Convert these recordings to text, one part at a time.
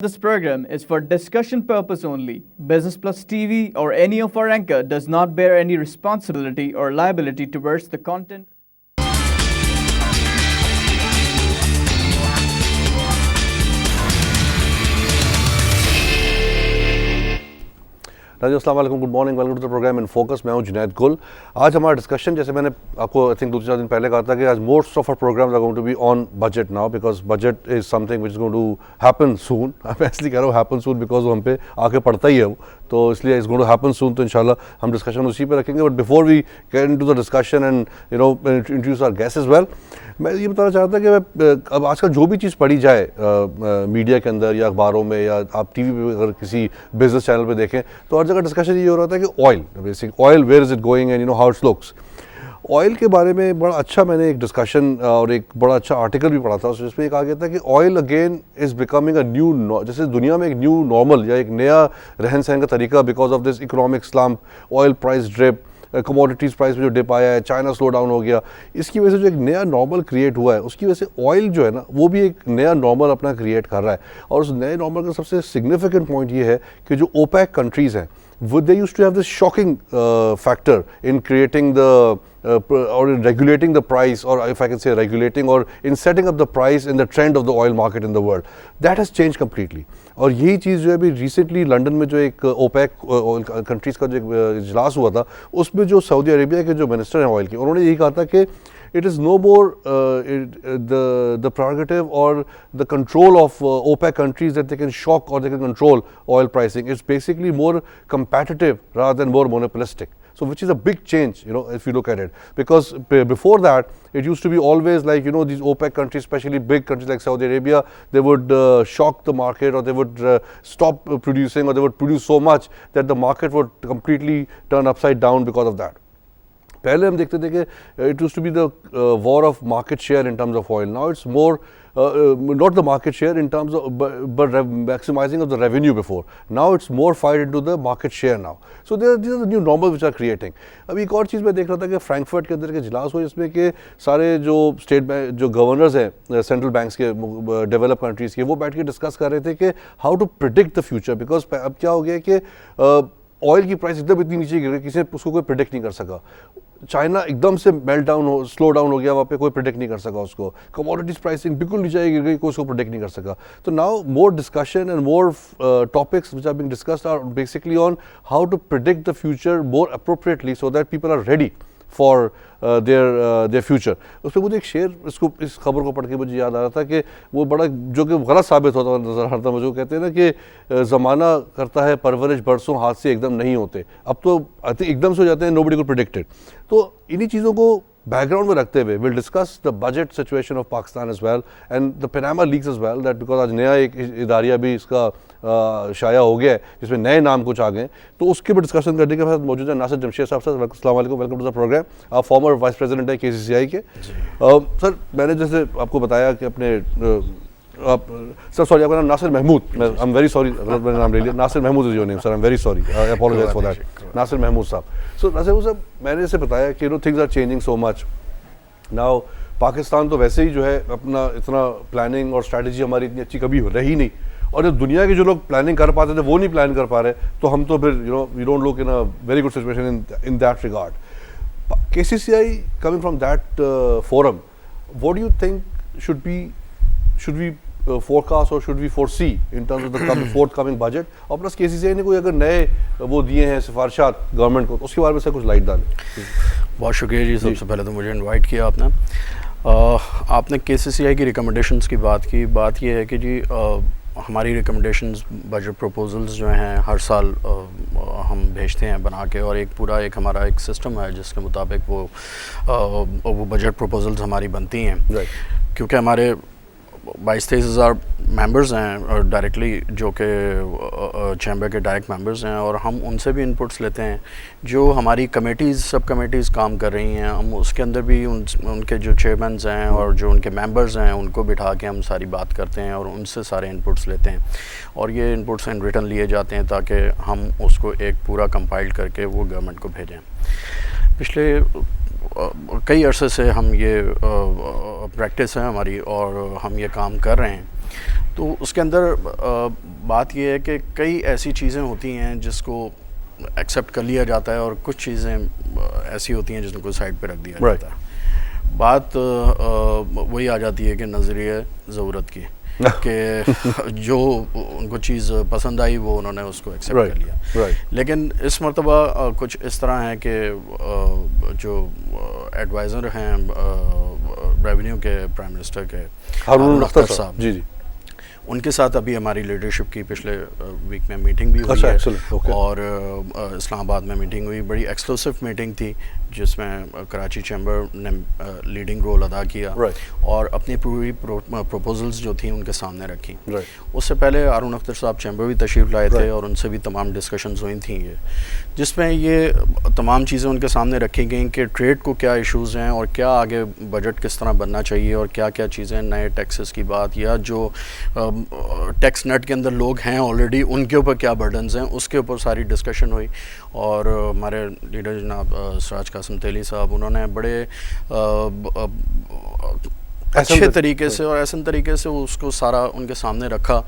This program is for discussion purpose only. Business Plus TV or any of our anchor does not bear any responsibility or liability towards the content. Raju अस्सलाम वालेकुम, good morning, welcome to the programme in focus. मैं हूं जुनैद गुल। आज हमारा discussion, जैसे मैंने आपको आई थिंक 2-4 दिन पहले कहा था कि आज most of our programmes are going to be on budget now, because budget is something which is going to happen soon. मैं इसलिए कह रहा हूँ हैपन सून बिकॉज वो हम पे आके पड़ता ही है वो, तो इसलिए is going to happen soon. तो इंशाल्लाह हम डिस्कशन उसी पे रखेंगे। But before we get into the discussion and introduce our guest as well, मैं ये बताना चाहता था कि अब आजकल जो भी चीज़ पढ़ी जाए मीडिया के अंदर या अखबारों में या आप टीवी पे अगर किसी बिजनेस चैनल पे देखें, तो हर जगह डिस्कशन ये हो रहा था कि oil, basic oil, where is it going and how it looks. Oil के बारे में बड़ा अच्छा मैंने एक डिस्कशन और एक बड़ा अच्छा आर्टिकल भी पढ़ा था, जिसमें कहा गया था कि oil again is becoming a new, जैसे दुनिया में एक न्यू नॉर्मल या एक नया रहन सहन का तरीका, because of this economic slump, oil price drip, commodities price में जो डिप आया है, चाइना स्लो डाउन हो गया, इसकी वजह से जो एक नया नॉर्मल क्रिएट हुआ है, उसकी वजह से ऑयल जो है ना वो भी एक नया नॉर्मल अपना क्रिएट कर रहा है। और उस नए नॉर्मल का सबसे सिग्निफिकेंट पॉइंट ये है कि जो ओपेक कंट्रीज़ हैं, they used to have this shocking factor in creating the or in regulating the price, or if I can say regulating, or in setting up the price in the trend of the oil market in the world. That has changed completely. और यही चीज़ जो है अभी recently London में जो एक OPEC countries का जो इजलास हुआ था, उसमें जो सऊदी अरेबिया के जो मिनिस्टर हैं ऑयल के, उन्होंने यही कहा था कि it is no more the prerogative or the control of OPEC countries that they can shock or they can control oil pricing. It's basically more competitive rather than more monopolistic. So which is a big change, if you look at it. Because before that, it used to be always like, these OPEC countries, especially big countries like Saudi Arabia, they would shock the market, or they would stop producing, or they would produce so much that the market would completely turn upside down because of that. पहले हम देखते थे कि it used to be the war of market share in terms of oil. Now it's more not the market share in terms of but maximizing of the revenue before. Now it's more fight into the market share now. So these are the new normal which are creating. अभी एक और चीज़ मैं देख रहा था कि Frankfurt के अंदर के इजलास हुए, जिसमें कि सारे जो स्टेट बैंक जो गवर्नर्स हैं सेंट्रल बैंक्स के डेवलप कंट्रीज़ के, वो बैठ के डिस्कस कर रहे थे कि how to predict the future. Because अब क्या हो गया कि ऑयल की प्राइस एकदम इतनी नीचे गिर गई, किसी ने उसको कोई प्रिडिक्ट नहीं कर सका. चाइना एकदम से मेल्ट डाउन हो, स्लो डाउन हो गया, वहाँ पे कोई प्रिडिक्ट नहीं कर सका उसको. कमोडिटीज प्राइसिंग बिल्कुल नीचे गिर गई, कोई उसको प्रिडिक्ट नहीं कर सका. तो now more discussion and more topics which are being discussed are basically on how to predict the future more appropriately so that people are ready for their future. उस पर मुझे एक शेर, इस खबर को पढ़ के मुझे याद आ रहा था कि वो बड़ा जो कि गलत साबित होता नजर आ रहा था मुझे. कहते हैं ना कि ज़माना करता है परवरिश, बरसों हाथ से एकदम नहीं होते. अब तो एकदम से हो जाते हैं, नोबडी कुड प्रेडिक्टेड. तो इन्हीं चीज़ों को बैकग्राउंड में रखते हुए will discuss the budget situation of Pakistan as well and the Panama leaks as well, that because आज नया एक इदारिया भी इसका शाया हो गया है जिसमें नए नाम कुछ आ गए. तो उसके भी डिस्कशन करने के बाद मौजूद है नासिर जमशेद साहब. सर अस्सलाम वालेकुम, वेलकम टू द प्रोग्राम. आप फॉर्मर वाइस प्रेसिडेंट है KCCI के. सर मैंने जैसे आपको बताया कि अपने आप सर सॉरी आपका नाम Nasir Mahmood, I am very sorry गलत मैंने नाम ले लिया. Nasir Mahmood is your name sir, I am very sorry, I apologise for that. Nasir Mahmood sahab. So Nasir sahab, मैंने जैसे बताया कि things are changing so much now. Pakistan तो वैसे ही जो है अपना इतना प्लानिंग और स्ट्रैटेजी हमारी इतनी अच्छी कभी रही नहीं, और जब दुनिया के जो लोग प्लानिंग कर पाते थे वो नहीं प्लान कर पा रहे, तो हम तो फिर we don't look in a very good situation in that regard. KCCI coming from that forum, what do you think should we forecast or should we foresee in terms of the forthcoming budget? और plus KCCI ने कोई अगर नए वो दिए हैं सिफारिशात government को, तो उसके बारे में से कुछ लाइट डालें. बहुत शुक्रिया जी. सबसे पहले तो मुझे इनवाइट किया आपने KCCI की रिकमेंडेशंस की बात की. बात ये है कि जी हमारी रिकमेंडेशंस, बजट प्रपोजल्स जो हैं हर साल हम भेजते हैं बना के, और एक हमारा एक सिस्टम है जिसके मुताबिक वो बजट प्रपोजल्स हमारी बनती हैं. क्योंकि हमारे 22-23 हज़ार मेंबर्स हैं डायरेक्टली, जो कि चैम्बर के डायरेक्ट मेंबर्स हैं, और हम उनसे भी इनपुट्स लेते हैं. जो हमारी कमेटीज़, सब कमेटीज़ काम कर रही हैं, हम उसके अंदर भी उनके जो चेयरमैन्स हैं और जो उनके मेंबर्स हैं उनको बिठा के हम सारी बात करते हैं और उनसे सारे इनपुट्स लेते हैं. और ये इनपुट्स इन रिटर्न लिए जाते हैं ताकि हम उसको एक पूरा कंपाइल करके वो गवर्नमेंट को भेजें. पिछले कई अरसे से हम ये प्रैक्टिस है हमारी और हम ये काम कर रहे हैं. तो उसके अंदर बात ये है कि कई ऐसी चीज़ें होती हैं जिसको एक्सेप्ट कर लिया जाता है और कुछ चीज़ें ऐसी होती हैं जिनको साइड पे रख दिया Right. जाता है। बात वही आ जाती है कि नज़रिए ज़रूरत की कि जो उनको चीज़ पसंद आई वो उन्होंने उसको एक्सेप्ट Right. कर लिया। Right. लेकिन इस मरतबा कुछ इस तरह है कि जो एडवाइज़र हैं रेवेन्यू के प्राइम मिनिस्टर के हारून अख्तर साहब, साहब, जी जी, उनके साथ अभी हमारी लीडरशिप की पिछले वीक में मीटिंग भी हुई अच्छा, है। excellent, okay. और इस्लामाबाद में मीटिंग हुई, बड़ी एक्सक्लूसिव मीटिंग थी जिसमें कराची चैम्बर ने लीडिंग रोल अदा किया। Right. और अपनी पूरी प्रपोजल्स जो थी उनके सामने रखी। Right. उससे पहले हारून अख्तर साहब चैम्बर भी तशरीफ़ लाए थे Right. और उनसे भी तमाम डिस्कशंस हुई थी ये, जिसमें ये तमाम चीज़ें उनके सामने रखी गई कि ट्रेड को क्या इश्यूज़ हैं और क्या आगे बजट किस तरह बनना चाहिए और क्या क्या चीज़ें, नए टैक्सेस की बात या जो टैक्स नेट के अंदर लोग हैं ऑलरेडी उनके ऊपर क्या बर्डन्स हैं, उसके ऊपर सारी डिस्कशन हुई। और हमारे लीडर जनाब सराज कासिम तेली साहब, उन्होंने बड़े अच्छे तरीके से और ऐसे तरीके से उसको सारा उनके सामने रखा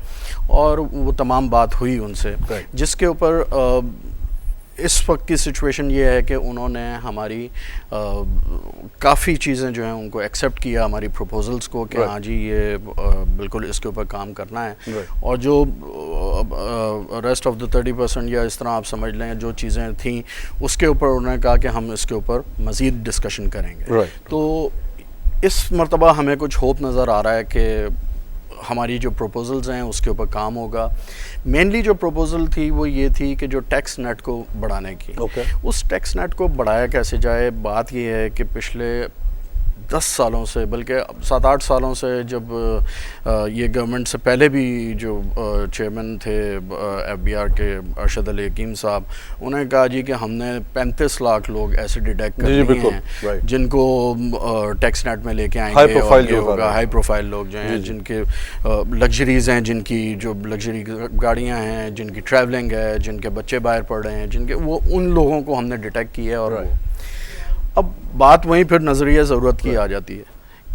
और वो तमाम बात हुई उनसे, जिसके ऊपर इस वक्त की सिचुएशन ये है कि उन्होंने हमारी काफ़ी चीज़ें जो हैं उनको एक्सेप्ट किया, हमारी प्रपोजल्स को कि हाँ जी ये बिल्कुल इसके ऊपर काम करना है। और जो रेस्ट ऑफ द 30% या इस तरह आप समझ लें जो चीज़ें थी उसके ऊपर उन्होंने कहा कि हम इसके ऊपर मज़ीद डिस्कशन करेंगे। तो इस मरतबा हमें कुछ होप नज़र आ रहा है कि हमारी जो प्रपोजल्स हैं उसके ऊपर काम होगा। मेनली जो प्रपोजल थी वो ये थी कि जो टैक्स नेट को बढ़ाने की, उस टैक्स नेट को बढ़ाया कैसे जाए। बात ये है कि पिछले 10 सालों से, बल्कि 7-8 सालों से, जब ये गवर्नमेंट से पहले भी जो चेयरमैन थे FBR के अरशद अली हकीम साहब, उन्होंने कहा जी कि हमने 35 लाख लोग ऐसे डिटेक्ट कर लिए हैं जिनको टैक्स नेट में लेके आएंगे। हाई प्रोफाइल लोग जो हैं, जिनके लग्जरीज़ हैं, जिनकी जो लग्जरी गाड़ियाँ हैं, जिनकी ट्रैवलिंग है, जिनके बच्चे बाहर पढ़ रहे हैं, जिनके वो उन लोगों को हमने डिटेक्ट किया। और अब बात वहीं फिर नज़रिया ज़रूरत की आ जाती है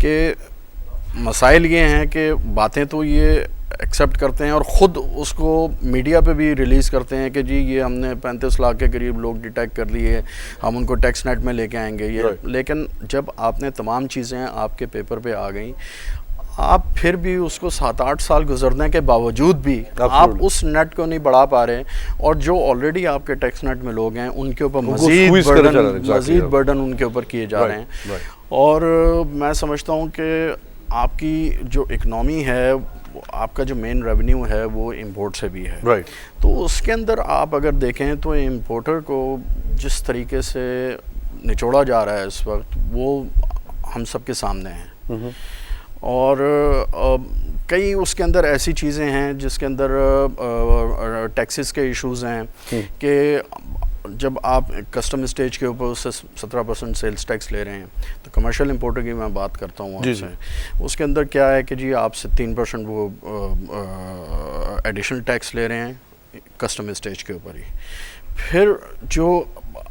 कि मसाइल ये हैं कि बातें तो ये एक्सेप्ट करते हैं और ख़ुद उसको मीडिया पे भी रिलीज़ करते हैं कि जी ये हमने 35 लाख के करीब लोग डिटेक्ट कर लिए, हम उनको टैक्स नेट में लेके आएंगे ये। लेकिन जब आपने तमाम चीज़ें आपके पेपर पे आ गई, आप फिर भी उसको 7-8 साल गुजरने के बावजूद भी आप उस नेट को नहीं बढ़ा पा रहे, और जो ऑलरेडी आपके टैक्स नेट में लोग हैं उनके ऊपर मज़ीद बर्डन उनके ऊपर किए जा रहे हैं। और मैं समझता हूँ कि आपकी जो इकनॉमी है, आपका जो मेन रेवेन्यू है वो इंपोर्ट से भी है। तो उसके अंदर आप अगर देखें तो इम्पोर्टर को जिस तरीके से निचोड़ा जा रहा है इस वक्त, वो हम सब के सामने है। और कई उसके अंदर ऐसी चीज़ें हैं जिसके अंदर टैक्सेस के इश्यूज़ हैं कि जब आप कस्टम स्टेज के ऊपर उससे 17% सेल्स टैक्स ले रहे हैं, तो कमर्शियल इंपोर्टर की मैं बात करता हूँ आपसे, उसके अंदर क्या है कि जी आपसे 3% वो एडिशनल टैक्स ले रहे हैं कस्टम स्टेज के ऊपर ही। फिर जो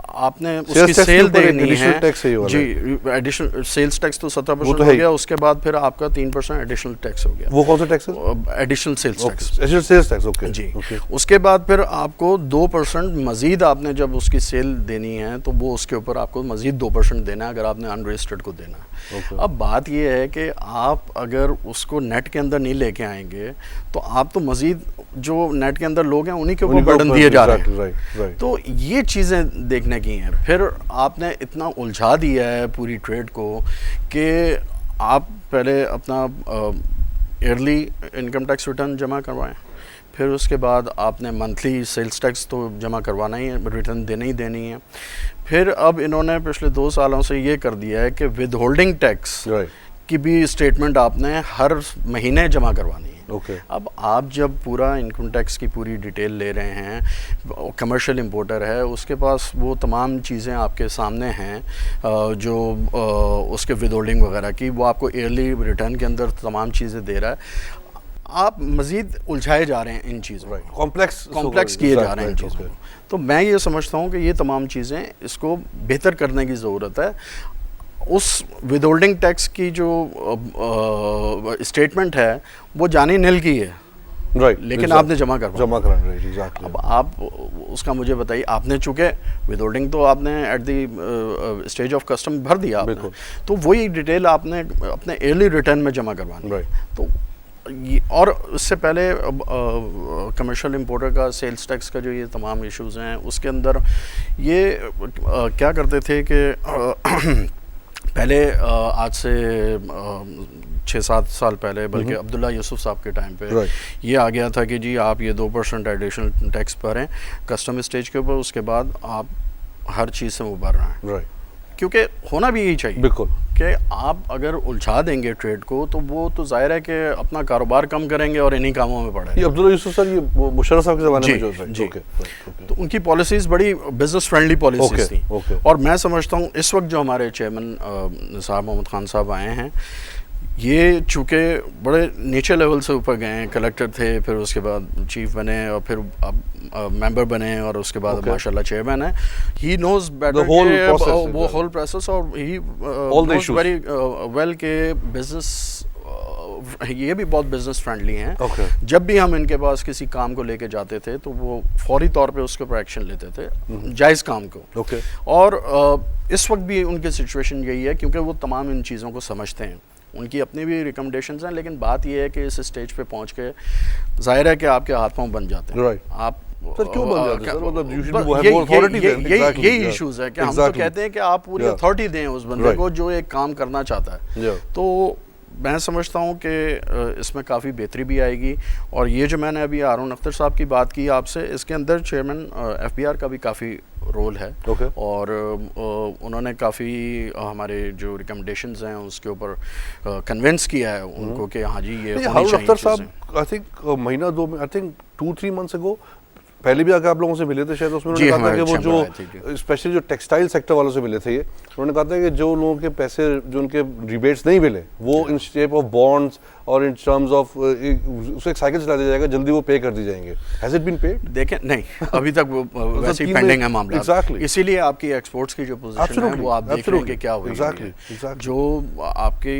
आपने उसकी सेल देनी है जी, एडिशनल सेल्स टैक्स तो 17% हो गया, उसके बाद फिर आपका 3% एडिशनल टैक्स हो गया। वो कौन सा टैक्स है? Additional sales tax. Additional sales tax, okay जी। उसके बाद फिर आपको 2% मजीद, आपने जब उसकी सेल देनी है तो वो उसके ऊपर आपको मजीद 2% देना है अगर आपने अनरजिस्टर्ड को देना है। अब बात ये है कि आप अगर उसको नेट के अंदर नहीं लेके आएंगे तो आप तो मजीद जो नेट के अंदर लोग हैं उन्हीं के ऊपर बर्डन दिए जा रहे हैं। तो ये चीज़ें देखने की हैं। फिर आपने इतना उलझा दिया है पूरी ट्रेड को कि आप पहले अपना ईयरली इनकम टैक्स रिटर्न जमा करवाएं, फिर उसके बाद आपने मंथली सेल्स टैक्स तो जमा करवाना ही है, रिटर्न देनी ही देनी है। फिर अब इन्होंने पिछले 2 सालों से ये कर दिया है कि विद होल्डिंग टैक्स की भी स्टेटमेंट आपने हर महीने जमा करवानी है। अब आप जब पूरा इनकम टैक्स की पूरी डिटेल ले रहे हैं, कमर्शियल इंपोर्टर है, उसके पास वो तमाम चीज़ें आपके सामने हैं जो उसके विद होल्डिंग वगैरह की, वो आपको ईयरली रिटर्न के अंदर तमाम चीज़ें दे रहा है। आप मज़ीद उलझाए जा रहे हैं इन चीज़ों, कॉम्प्लेक्स किए जा रहे हैं इन चीज़ों को। तो मैं ये समझता हूँ कि ये तमाम चीज़ें इसको बेहतर करने की ज़रूरत है। उस विदहोल्डिंग टैक्स की जो स्टेटमेंट है वो जानी नील की है, राइट, लेकिन आपने जमा कराना, राइट, एग्जैक्टली। अब आप उसका मुझे बताइए, आपने चूँकि विदहोल्डिंग तो आपने at the stage of custom भर दिया आपने, तो वही डिटेल आपने अपने ईयरली रिटर्न में जमा करवानी, राइट। तो और इससे पहले कमर्शियल इंपोर्टर का सेल्स टैक्स का जो ये तमाम इश्यूज़ हैं, उसके अंदर ये क्या करते थे कि पहले आज से 6-7 साल पहले, बल्कि अब्दुल्ला यूसुफ साहब के टाइम पे ये आ गया था कि जी आप ये 2% एडिशनल टैक्स भरें कस्टम स्टेज के ऊपर, उसके बाद आप हर चीज़ से मुबर रहे हैं, राइट, क्योंकि होना भी यही चाहिए, बिल्कुल, कि आप अगर उलझा देंगे ट्रेड को तो वो तो जाहिर है कि अपना कारोबार कम करेंगे और इन्हीं कामों में पड़े। ये अब्दुल्ला यूसुफ सर, ये मुशर्रफ साहब के ज़माने में जो था, जी, ओके, तो उनकी पॉलिसीज़ बड़ी बिजनेस फ्रेंडली पॉलिसीज़ थी, और मैं समझता हूँ इस वक्त जो हमारे चेयरमैन साहब मोहम्मद खान साहब आए हैं, ये चूँकि बड़े नीचे लेवल से ऊपर गए हैं, कलेक्टर थे, फिर उसके बाद चीफ बने, और फिर अब मेंबर बने, और उसके बाद माशाल्लाह चेयरमैन है। ही नोज बेटर वो होल प्रोसेस, और ही नोज वेरी वेल के बिजनेस, ये भी बहुत बिजनेस फ्रेंडली हैं। जब भी हम इनके पास किसी काम को लेके जाते थे तो वो फौरी तौर पे उसके ऊपर एक्शन लेते थे, जायज़ काम को। और इस वक्त भी उनकी सिचुएशन यही है, क्योंकि वो तमाम इन चीज़ों को समझते हैं, उनकी अपनी भी रिकमेंडेशंस हैं, लेकिन बात यह है कि इस स्टेज पे पहुंच के जाहिर है कि आपके हाथ पांव बन जाते हैं। आप सर क्यों बन जाते हैं सर? मतलब यूजुअली वो है यही अथॉरिटी दें, यही इश्यूज है कि हम तो कहते हैं कि आप पूरी अथॉरिटी दें उस बंदे को जो एक काम करना चाहता है। तो मैं समझता हूँ कि इसमें काफ़ी बेहतरी भी आएगी। और ये जो मैंने अभी हारून अख्तर साहब की बात की आपसे, इसके अंदर चेयरमैन FBR का भी काफ़ी रोल है। और उन्होंने काफ़ी हमारे जो रिकमेंडेशंस हैं उसके ऊपर कन्विंस किया है उनको कि हाँ जी ये हारून अख्तर साहब आई थिंक महीना 2 आई थिंक 2-3 मंथ्स अगो पहले भी आके आप लोगों से मिले थे शायद, उसमें उन्होंने कहा था कि वो जो स्पेशली जो टेक्सटाइल सेक्टर वालों से मिले थे, ये उन्होंने कहा था कि जो लोगों के पैसे, जो उनके रिबेट्स नहीं मिले, वो इन शेप ऑफ बॉन्ड्स और इन टर्म्स ऑफ उसको एक साइकिल चला दिया जाएगा, जल्दी वो पे कर दी जाएंगे। Has it been paid? देखें नहीं, अभी तक वो वैसे ही पेंडिंग है मामला। एग्जैक्टली, इसीलिए आपकी एक्सपोर्ट्स की जो पोजीशन है वो आप देख रहे हैं कि क्या हुई है। जो आपकी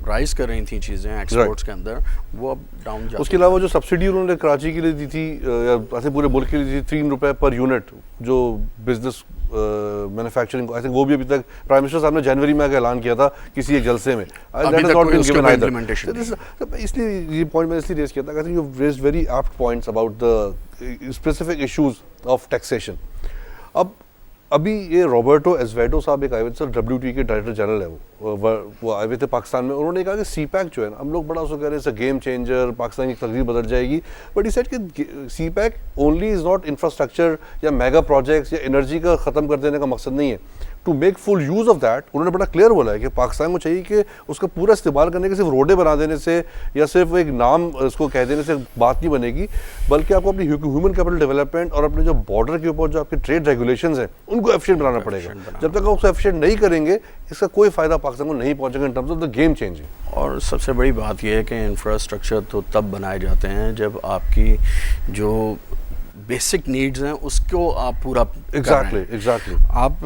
राइज कर रही थी चीज़ें एक्सपोर्ट्स के अंदर, वो अब डाउन जा। उसके अलावा जो सब्सिडी उन्होंने कराची के लिए दी थी, या ऐसे पूरे मुल्क के लिए दी थी, 3 रुपए पर यूनिट जो बिजनेस मैन्युफैक्चरिंग, आई थिंक वो भी अभी तक प्राइम मिनिस्टर साहब ने जनवरी में ऐलान किया था किसी एक जलसे में। इसलिए ये पॉइंट मैंने इसलिए रेज किया था, I think you have raised very apt points about the specific issues of taxation. अब अभी ये रॉबर्टो एज़वेडो साहब एक आए हुए सर, WTO के डायरेक्टर जनरल है, वो आए हुए थे पाकिस्तान में। उन्होंने कहा कि CPEC जो है ना, हम लोग बड़ा उसको कह रहे हैं गेम चेंजर, पाकिस्तान की तकदीर बदल जाएगी, बट ही सेड कि CPEC only is not infrastructure या मेगा प्रोजेक्ट्स या एनर्जी का ख़त्म कर देने का मकसद नहीं है। To make full use of that, उन्होंने बड़ा क्लियर बोला है कि पाकिस्तान को चाहिए कि उसका पूरा इस्तेमाल करने के सिर्फ रोडें बना देने से या सिर्फ एक नाम उसको कह देने से बात नहीं बनेगी, बल्कि आपको अपनी ह्यूमन कैपिटल डेवलपमेंट और अपने जो बॉर्डर के ऊपर जो आपके ट्रेड रेगुलेशंस हैं उनको एफिशिएंट बनाना पड़ेगा। जब तक आप उसको एफिशिएंट नहीं करेंगे, इसका कोई फ़ायदा पाकिस्तान को नहीं पहुँचेगा इन terms of the game changing. और सबसे बड़ी बात यह है कि इंफ्रास्ट्रक्चर तो तब बनाए जाते हैं जब आपकी जो बेसिक नीड्स हैं उसको आप पूरा एग्जैक्टली आप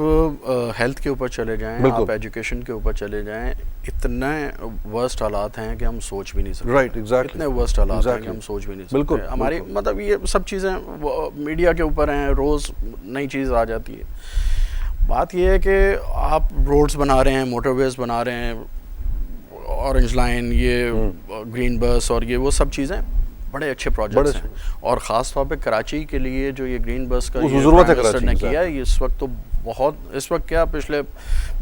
हेल्थ के ऊपर चले जाएं, आप एजुकेशन के ऊपर चले जाएं, इतने वर्स्ट हालात हैं कि हम सोच भी नहीं सकते। राइट, एग्जैक्टली, इतने वर्स्ट हालात हैं कि हम सोच भी नहीं सकते। बिल्कुल, हमारी मतलब ये सब चीज़ें मीडिया के ऊपर हैं, रोज़ नई चीज़ आ जाती है। बात ये है कि आप रोड्स बना रहे हैं, मोटरवेज बना रहे हैं, ऑरेंज लाइन, ये ग्रीन बस और ये वो सब चीज़ें बड़े अच्छे प्रोजेक्ट्स हैं। और ख़ास तौर पे कराची के लिए जो ये ग्रीन बस का ज़रूरत है ने किया है, इस वक्त तो बहुत, इस वक्त क्या पिछले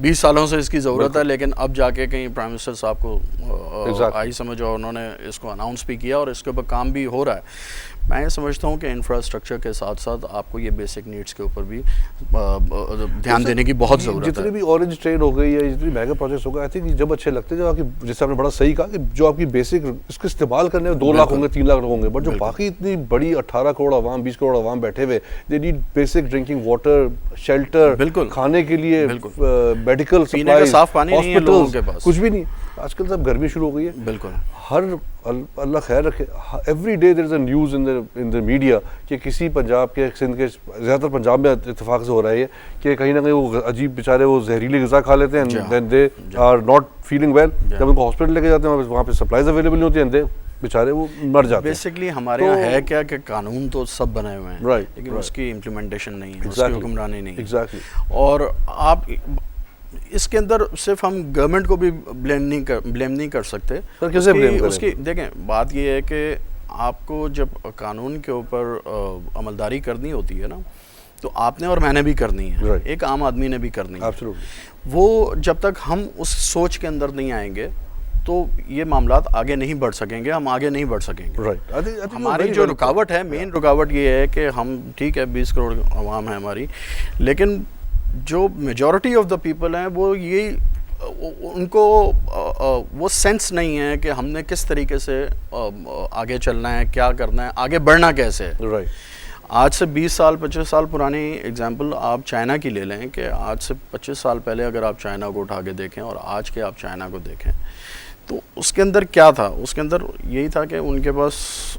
20 सालों से इसकी ज़रूरत है, लेकिन अब जाके कहीं प्राइम मिनिस्टर साहब को आई समझ और उन्होंने इसको अनाउंस भी किया और इसके ऊपर काम भी हो रहा है। मैं ये समझता हूँ कि इंफ्रास्ट्रक्चर के साथ साथ आपको ये बेसिक नीड्स के ऊपर भी ध्यान देने की बहुत ज़रूरत है। जितनी भी ऑरेंज ट्रेड हो गई है, जितनी मेगा प्रोजेक्ट्स हो गए, आई थिंक जब अच्छे लगते हैं, जब आपकी, जैसे आपने बड़ा सही कहा कि जो आपकी बेसिक इसको इस्तेमाल करने में 2 लाख होंगे, 3 लाख होंगे, बट जो बाकी इतनी बड़ी 18 करोड़ आवाम, 20 करोड़ आवाम बैठे हुए, they need basic drinking water, shelter, खाने के लिए मेडिकल सप्लाई, साफ पानी नहीं है लोगों के पास, कुछ भी नहीं। आजकल सब गर्मी शुरू हो गई है, बिल्कुल हर अल्लाह खैर रखे, every day there is a news in the media कि किसी पंजाब के, सिंध के, ज़्यादातर पंजाब में इत्तेफाक से हो रहा है ये कि कहीं ना कहीं वो अजीब बेचारे वो जहरीली ग़िज़ा खा लेते हैं, then they are not feeling well, जब उनको हॉस्पिटल लेके जाते हैं वहाँ पे सप्लाईज अवेलेबल नहीं होती हैं, दे बेचारे वो मर जाते हैं। बेसिकली हमारे यहाँ है क्या कि कानून तो सब बने हुए हैं, लेकिन right. उसकी इम्प्लीमेंटेशन नहीं है, उसकी हुक्मरानी नहीं है। एग्जैक्टली। और आप इसके अंदर सिर्फ हम गवर्नमेंट को भी ब्लेम नहीं कर सकते। सर कैसे ब्लेम करें? उसकी देखें, बात ये है कि आपको जब कानून के ऊपर अमलदारी करनी होती है ना, तो आपने और मैंने भी करनी है, एक आम आदमी ने भी करनी है। एब्सोल्युटली। वो जब तक हम उस सोच के अंदर नहीं आएंगे तो ये मामलात आगे नहीं बढ़ सकेंगे, हम आगे नहीं बढ़ सकेंगे। राइट। हमारी जो रुकावट है, मेन रुकावट ये है कि हम, ठीक है 20 करोड़ आवाम है हमारी, लेकिन जो मेजॉरिटी ऑफ द पीपल हैं वो ये उनको वो सेंस नहीं है कि हमने किस तरीके से आगे चलना है, क्या करना है, आगे बढ़ना कैसे है। राइट। आज से 20 साल 25 साल पुरानी एग्जांपल आप चाइना की ले लें कि आज से 25 साल पहले अगर आप चाइना को उठा के देखें और आज के आप चाइना को देखें, तो उसके अंदर क्या था? उसके अंदर यही था कि उनके पास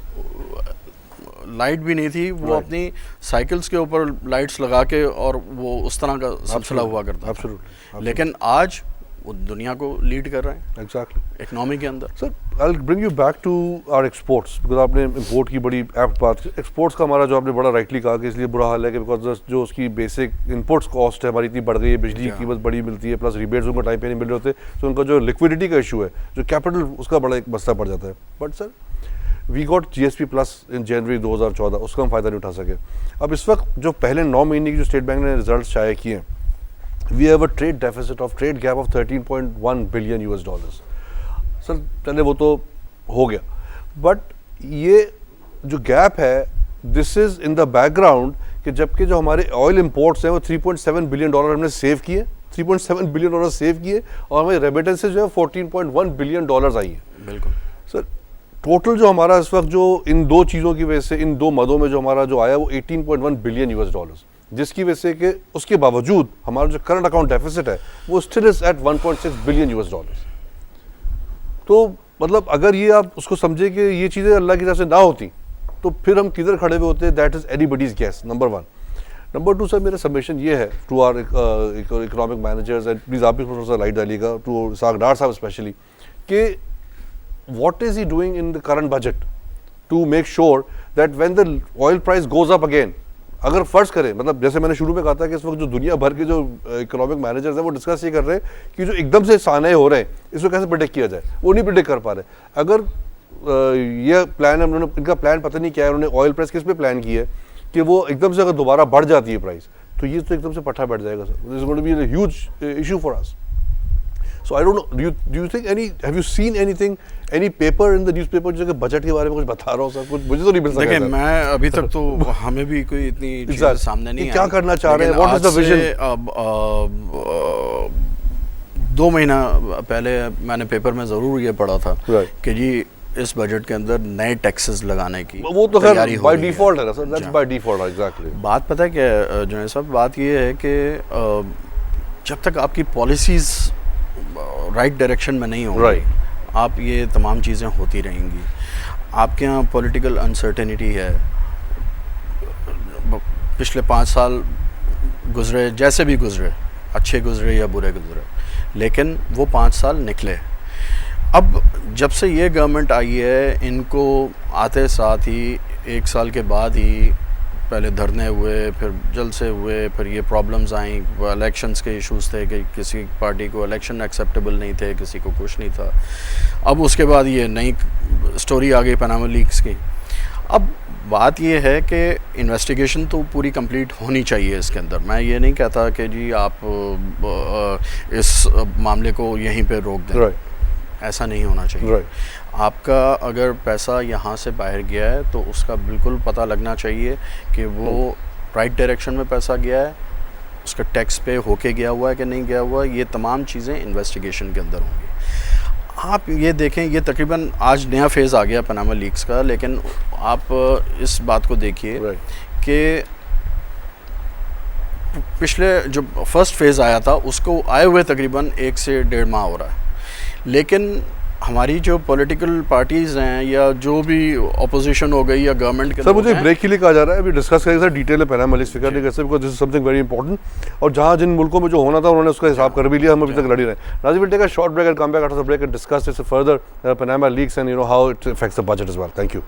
लाइट भी नहीं थी, वो अपनी साइकिल्स के ऊपर लाइट्स लगा के और वो उस तरह का सिलसिला हुआ करता था। लेकिन आज वो दुनिया को लीड कर रहे हैं एग्जैक्टली इकोनॉमी के अंदर। Sir I will bring you back to our exports, because आपने इंपोर्ट की बड़ी एप्ट बात की। एक्सपोर्ट्स का हमारा जो आपने बड़ा राइटली कहा कि इसलिए बुरा हाल है कि बिकॉज जो उसकी बेसिक इनपुट्स कॉस्ट है हमारी इतनी बढ़ गई है, बिजली की कीमत बड़ी मिलती है, प्लस रिबेट्स उनको टाइम पे नहीं मिल रहे होते, तो उनका जो लिक्विडिटी का इशू है, जो कैपिटल, उसका बड़ा एक मसला पड़ जाता है। But sir we got GSP plus in January 2014, उसका हम फ़ायदा नहीं उठा सके। अब इस वक्त जो पहले 9 महीने की जो स्टेट बैंक ने रिजल्ट शाये किए, we have a trade deficit of trade gap of $13.1 billion US। Sir चले वो तो हो गया, बट ये जो गैप है, this is in the background कि जबकि जो हमारे ऑयल इंपोर्ट्स हैं वो $3.7 बिलियन हमने सेव किए, $3.7 बिलियन सेव किए, और हमारी रेमिटेंसेज जो है $14.1 बिलियन आई है। बिल्कुल सर टोटल जो हमारा इस वक्त जो इन दो चीज़ों की वजह से, इन दो मदों में जो हमारा जो आया वो $18.1 बिलियन US, जिसकी वजह से कि उसके बावजूद हमारा जो करंट अकाउंट डेफिसिट है वो still is at $1.6 billion US। तो मतलब अगर ये आप उसको समझे कि ये चीज़ें अल्लाह की तरफ से ना होती तो फिर हम किधर खड़े हुए होते, that is anybody's guess, number 1। Number 2 sir मेरा सबमिशन ये है to our economic managers, and please आप भी थोड़ा सा लाइट डालिएगा, टू इसाक डार साहब स्पेशली, कि what is he doing in the current budget to make sure that when the oil price goes up again, अगर फर्ज करें, मतलब जैसे मैंने शुरू में कहा था कि इस वक्त जो दुनिया भर के जो इकोनॉमिक मैनेजर्स हैं वो डिस्कस ये कर रहे हैं कि जो एकदम से साने हो रहे हैं इसको कैसे प्रिडिक्ट किया जाए, वो नहीं प्रिडिक्ट कर पा रहे। अगर ये प्लान है, उन्होंने, इनका प्लान पता नहीं क्या है, उन्होंने ऑयल प्राइस किस पे प्लान की है कि वो एकदम से अगर दोबारा बढ़ जाती है प्राइस, तो ये तो एकदम से पट्टा बैठ जाएगा sir, this is going to be a huge issue for us. So I don't know. Do you think have you seen anything, any paper in the newspaper जो कि बजट के बारे में कुछ बता रहा हो सर? कुछ मुझे तो नहीं मिल सका। देखिए मैं अभी तक तो हमें भी कोई इतनी चीज़ें सामने नहीं आई। क्या करना चाह रहे हैं? What is the vision? अब 2 महीना पहले मैंने पेपर में ज़रूर ये पढ़ा था कि जी इस बजट के अंदर नए टैक्सेस लगाने की वो तो खैर बाय डिफॉल्ट है ना sir, that's by default exactly. बात पता है क्या जुनैद साहब, बात ये है कि जब तक आपकी पॉलिसीज़ राइट डायरेक्शन में नहीं होंगी, आप ये तमाम चीज़ें होती रहेंगी। आपके यहाँ पॉलिटिकल अनसर्टेनिटी है, पिछले 5 साल गुजरे, जैसे भी गुजरे, अच्छे गुजरे या बुरे गुजरे, लेकिन वो 5 साल निकले। अब जब से ये गवर्नमेंट आई है, इनको आते साथ ही 1 साल के बाद ही पहले धरने हुए, फिर जलसे हुए, फिर ये प्रॉब्लम्स आई, इलेक्शंस के इश्यूज थे कि किसी पार्टी को इलेक्शन एक्सेप्टेबल नहीं थे, किसी को कुछ नहीं था। अब उसके बाद ये नई स्टोरी आ गई पनामा लीक्स की। अब बात ये है कि इन्वेस्टिगेशन तो पूरी कंप्लीट होनी चाहिए इसके अंदर। मैं ये नहीं कहता कि जी आप इस मामले को यहीं पे रोक दें, ऐसा नहीं होना चाहिए। आपका अगर पैसा यहाँ से बाहर गया है तो उसका बिल्कुल पता लगना चाहिए कि वो राइट डायरेक्शन में पैसा गया है, उसका टैक्स पे होके गया हुआ है कि नहीं गया हुआ है। ये तमाम चीज़ें इन्वेस्टिगेशन के अंदर होंगी। आप ये देखें, ये तकरीबन आज नया फेज़ आ गया पनामा लीक्स का, लेकिन आप इस बात को देखिए कि पिछले जो फर्स्ट फेज़ आया था उसको आए हुए तकरीबन 1 से 1.5 माह हो रहा है, लेकिन हमारी जो पॉलिटिकल पार्टीज़ हैं या जो भी अपोजिशन हो गई या गवर्नमेंट के सर लोग मुझे हैं, ब्रेक के लिए कहा जा रहा है, अभी डिस्कस करेंगे सर डिटेल में पनामा लीक्स फिगर नहीं कर सकते because this is something very important, और जहाँ जिन मुल्कों में जो होना था उन्होंने उसका हिसाब कर भी लिया, हम अभी तक लड़ी रहे। Nazim will take a short break and come back after the break and discuss this further Panama leaks and you know how it affects the budget as well. Thank you.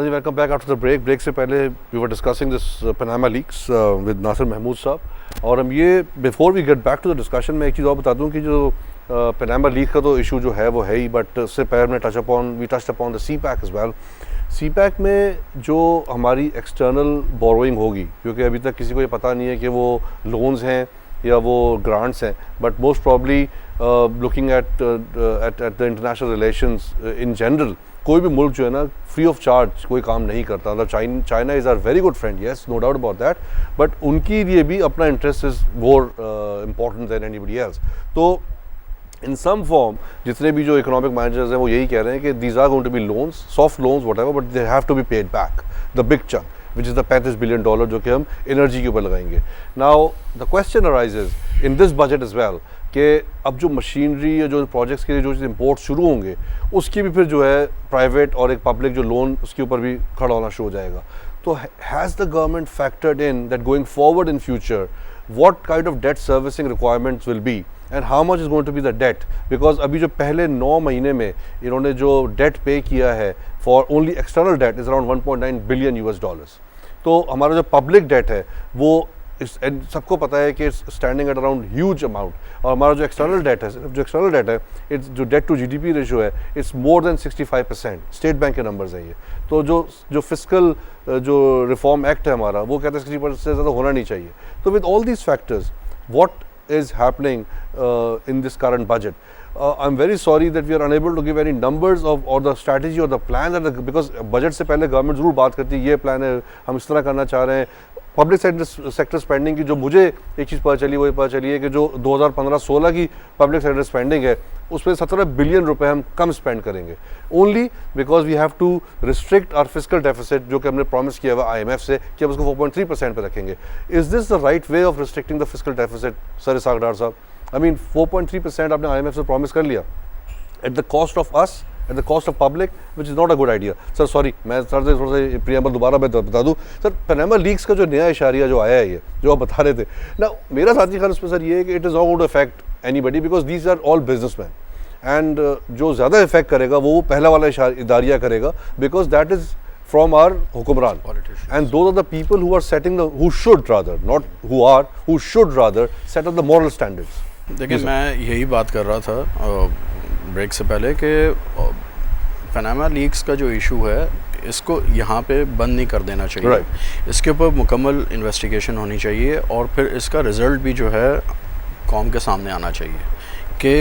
Welcome back after the break. Break से पहले we were discussing this Panama leaks with Nasir Mahmood sahab, और हम ये before we get back to the discussion में एक चीज़ और बता दूं कि जो पनामा लीक का तो इशू जो है वो है ही, बट उससे पहले we touched upon the CPAC as well. CPAC में जो हमारी एक्सटर्नल बोरोइंग होगी, क्योंकि अभी तक किसी को ये पता नहीं है कि वो लोन्स हैं या वो ग्रांट्स हैं, but most probably looking at the international relations in general, कोई भी मुल्क जो है ना फ्री ऑफ चार्ज कोई काम नहीं करता। मतलब China is our very good friend, yes, no doubt about that, but उनकी लिए भी अपना interest is more important than anybody else. तो इन सम फॉर्म जितने भी जो इकोनॉमिक मैनेजर्स हैं वो यही कह रहे हैं कि these are going to be loans, soft loans whatever, but they have to be paid back the big chunk which is the $35 billion जो कि हम एनर्जी के ऊपर लगाएंगे। Now the question arises in this budget as well कि अब जो machinery या जो प्रोजेक्ट्स के लिए जो इम्पोर्ट शुरू होंगे उसकी भी फिर जो है प्राइवेट और एक पब्लिक जो लोन उसके ऊपर भी खड़ा होना शुरू हो जाएगा। तो has the government factored in that going forward in future what kind of debt servicing requirements will be and how much is going to be the debt, because अभी जो पहले 9 महीने में इन्होंने जो debt पे किया है for only external debt is around $1.9 billion। तो हमारा जो public debt है वो सबको पता है कि standing at around huge amount, और हमारा जो एक्सटर्नल डेट है, इट्स जो डेट टू GDP रेशियो है it's more than 65%। State bank के नंबर्स हैं ये। तो जो फिस्कल जो रिफॉर्म एक्ट है हमारा वो कहता है 60% से ज़्यादा होना नहीं चाहिए। तो with all these factors what is happening in this current budget, I'm very sorry that we are unable to give any numbers of or the strategy or the plan that because budget से पहले government ज़रूर बात करती है ये plan है, हम इस तरह करना चाह रहे हैं। पब्लिक सेक्टर स्पेंडिंग की जो मुझे एक चीज़ पता चली वो ये पता चली है कि जो 2015-16 की पब्लिक सेक्टर स्पेंडिंग है उस पर $17 बिलियन हम कम स्पेंड करेंगे, only because we have to restrict our fiscal deficit जो कि हमने प्रॉमिस किया हुआ IMF से कि हम उसको 4.3% पे रखेंगे। Is this the right way of restricting the fiscal deficit sir Ishaq Dar साहब? I mean 4.3% आपने IMF से प्रॉमिस कर लिया at the cost of us, at the cost of public, which is not a good idea। Sir sorry, मैं sir से थोड़ा सा preamble दोबारा मैं बता दूं सर, पनामा लीक्स का जो नया इशारिया जो आया है ये जो आप बता रहे थे ना, मेरा साथी ख्याल उसमें सर ये है कि it is not going to affect anybody because these are all businessman, and जो ज़्यादा इफेक्ट करेगा वो पहला वाला इदारिया करेगा because that is from our हुक्मरान, and those are the people who are setting the, who should rather, not who are, who should rather set up the moral standards। देखिए मैं यही बात कर रहा था ब्रेक से पहले कि पनामा लीक्स का जो इशू है इसको यहाँ पे बंद नहीं कर देना चाहिए, इसके ऊपर मुकम्मल इन्वेस्टिगेशन होनी चाहिए और फिर इसका रिज़ल्ट भी जो है कौम के सामने आना चाहिए कि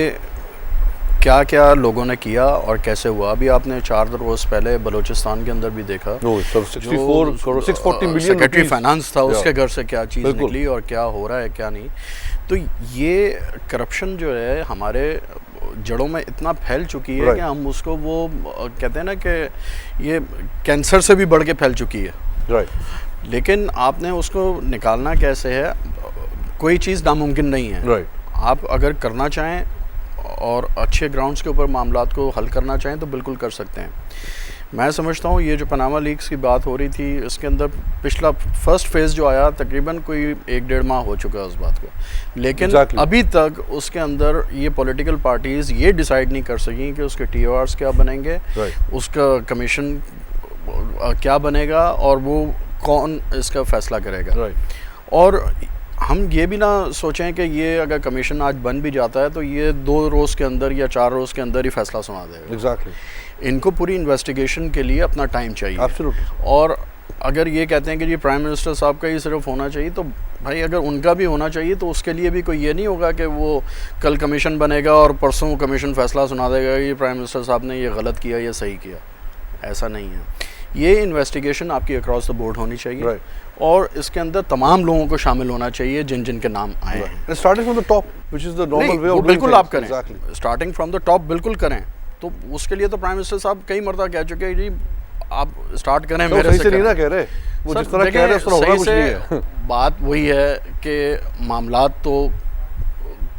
क्या क्या लोगों ने किया और कैसे हुआ। अभी आपने 4 रोज़ पहले बलूचिस्तान के अंदर भी देखा, 640 मिलियन सेक्रेटरी फाइनेंस था उसके घर से क्या चीज़ निकली और क्या हो रहा है क्या नहीं। तो ये करप्शन जो है हमारे जड़ों में इतना फैल चुकी है कि हम उसको वो कहते हैं ना कि ये कैंसर से भी बढ़ के फैल चुकी है। लेकिन आपने उसको निकालना कैसे है, कोई चीज़ नामुमकिन नहीं है। आप अगर करना चाहें और अच्छे ग्राउंड्स के ऊपर मामलात को हल करना चाहें तो बिल्कुल कर सकते हैं। मैं समझता हूँ ये जो पनामा लीक्स की बात हो रही थी इसके अंदर पिछला फर्स्ट फेज़ जो आया तकरीबन कोई 1-1.5 माह हो चुका है उस बात को, लेकिन अभी तक उसके अंदर ये पॉलिटिकल पार्टीज़ ये डिसाइड नहीं कर सकी कि उसके TORs क्या बनेंगे, उसका कमीशन क्या बनेगा और वो कौन इसका फ़ैसला करेगा। और हम ये भी ना सोचें कि ये अगर कमीशन आज बन भी जाता है तो ये 2 रोज़ के अंदर या 4 रोज़ के अंदर ही फैसला सुना देगा। इनको पूरी इन्वेस्टिगेशन के लिए अपना टाइम चाहिए। और अगर ये कहते हैं कि ये प्राइम मिनिस्टर साहब का ही सिर्फ होना चाहिए तो भाई अगर उनका भी होना चाहिए तो उसके लिए भी कोई ये नहीं होगा कि वो कल कमीशन बनेगा और परसों कमीशन फैसला सुना देगा कि प्राइम मिनिस्टर साहब ने ये गलत किया या सही किया। ऐसा नहीं है। ये इन्वेस्टिगेशन आपकी अक्रॉस द बोर्ड होनी चाहिए Right. और इसके अंदर तमाम लोगों को शामिल होना चाहिए जिन जिन के नाम आए हैं। And starting from the top, which is the normal नहीं, way of वो doing बिल्कुल things. आप करें, Exactly. Starting from the top बिल्कुल करें। तो उसके लिए तो प्राइम मिनिस्टर साहब कई मरतबा कह चुके हैं जी आप स्टार्ट करें तो मेरे सही से से नहीं ना करें। कह रहे, वो सर, जिस तरह कह देखें, रहे हैं उस तरह होगा सही कुछ से नहीं है। बात वही है कि मामलात तो